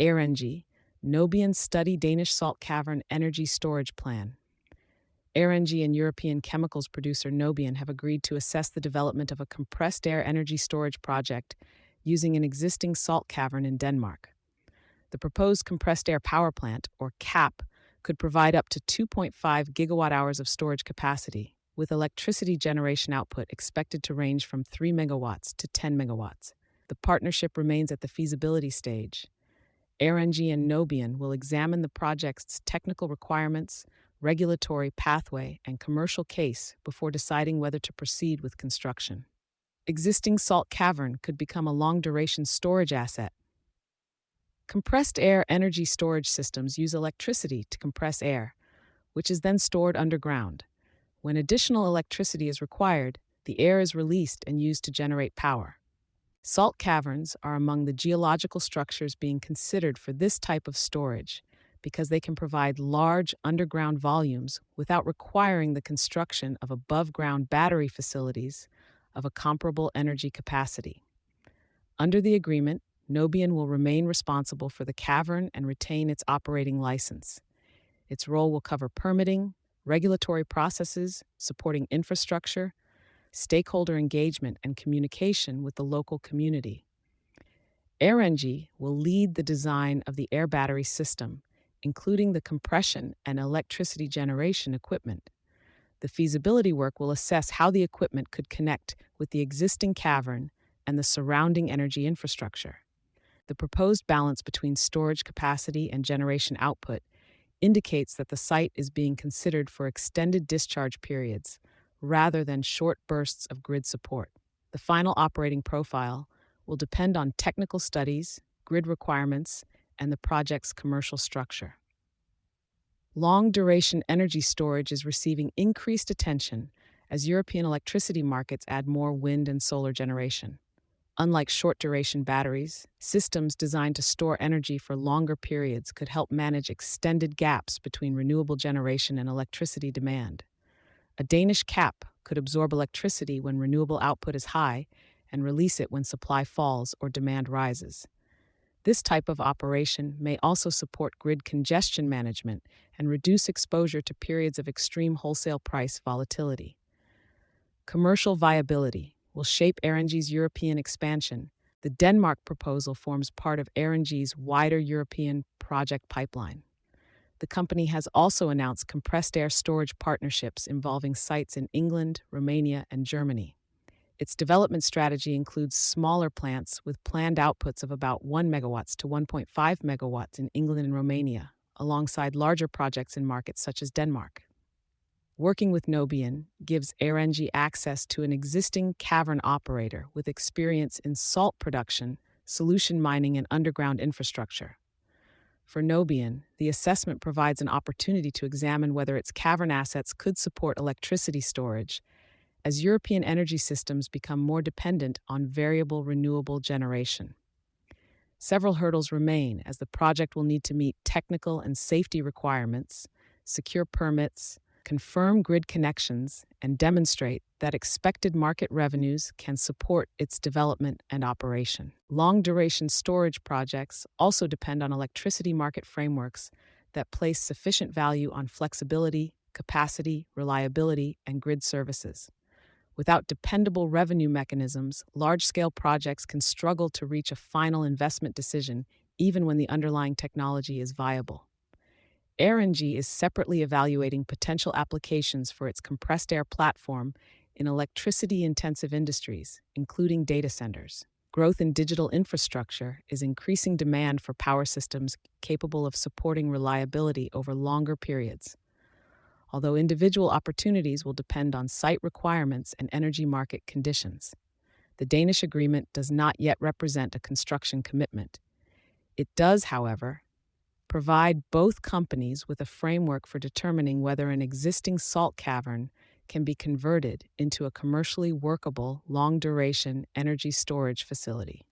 Airengy, Nobian study Danish salt cavern energy storage plan. Airengy and European chemicals producer Nobian have agreed to assess the development of a compressed air energy storage project using an existing salt cavern in Denmark. The proposed compressed air power plant, or CAP, could provide up to 2.5 gigawatt-hours of storage capacity, with electricity generation output expected to range from 3 megawatts to 10 megawatts. The partnership remains at the feasibility stage. Airengy and Nobian will examine the project's technical requirements, regulatory pathway, and commercial case before deciding whether to proceed with construction. Existing salt cavern could become a long-duration storage asset. Compressed air energy storage systems use electricity to compress air, which is then stored underground. When additional electricity is required, the air is released and used to generate power. Salt caverns are among the geological structures being considered for this type of storage because they can provide large underground volumes without requiring the construction of above-ground battery facilities of a comparable energy capacity. Under the agreement, Nobian will remain responsible for the cavern and retain its operating license. Its role will cover permitting, regulatory processes, supporting infrastructure, stakeholder engagement, and communication with the local community. Airengy will lead the design of the air battery system, including the compression and electricity generation equipment. The feasibility work will assess how the equipment could connect with the existing cavern and the surrounding energy infrastructure. The proposed balance between storage capacity and generation output indicates that the site is being considered for extended discharge periods rather than short bursts of grid support. The final operating profile will depend on technical studies, grid requirements, and the project's commercial structure. Long-duration energy storage is receiving increased attention as European electricity markets add more wind and solar generation. Unlike short-duration batteries, systems designed to store energy for longer periods could help manage extended gaps between renewable generation and electricity demand. A Danish cap could absorb electricity when renewable output is high and release it when supply falls or demand rises. This type of operation may also support grid congestion management and reduce exposure to periods of extreme wholesale price volatility. Commercial viability will shape Airengy's European expansion. The Denmark proposal forms part of Airengy's wider European project pipeline. The company has also announced compressed air storage partnerships involving sites in England, Romania, and Germany. Its development strategy includes smaller plants with planned outputs of about 1 megawatts to 1.5 megawatts in England and Romania, alongside larger projects in markets such as Denmark. Working with Nobian gives Airengy access to an existing cavern operator with experience in salt production, solution mining, and underground infrastructure. For Nobian, the assessment provides an opportunity to examine whether its cavern assets could support electricity storage, as European energy systems become more dependent on variable renewable generation. Several hurdles remain, as the project will need to meet technical and safety requirements, secure permits, confirm grid connections, and demonstrate that expected market revenues can support its development and operation. Long-duration storage projects also depend on electricity market frameworks that place sufficient value on flexibility, capacity, reliability, and grid services. Without dependable revenue mechanisms, large-scale projects can struggle to reach a final investment decision even when the underlying technology is viable. Airengy is separately evaluating potential applications for its compressed air platform in electricity-intensive industries, including data centers. Growth in digital infrastructure is increasing demand for power systems capable of supporting reliability over longer periods. Although individual opportunities will depend on site requirements and energy market conditions. The Danish agreement does not yet represent a construction commitment. It does, however, provide both companies with a framework for determining whether an existing salt cavern can be converted into a commercially workable, long-duration energy storage facility.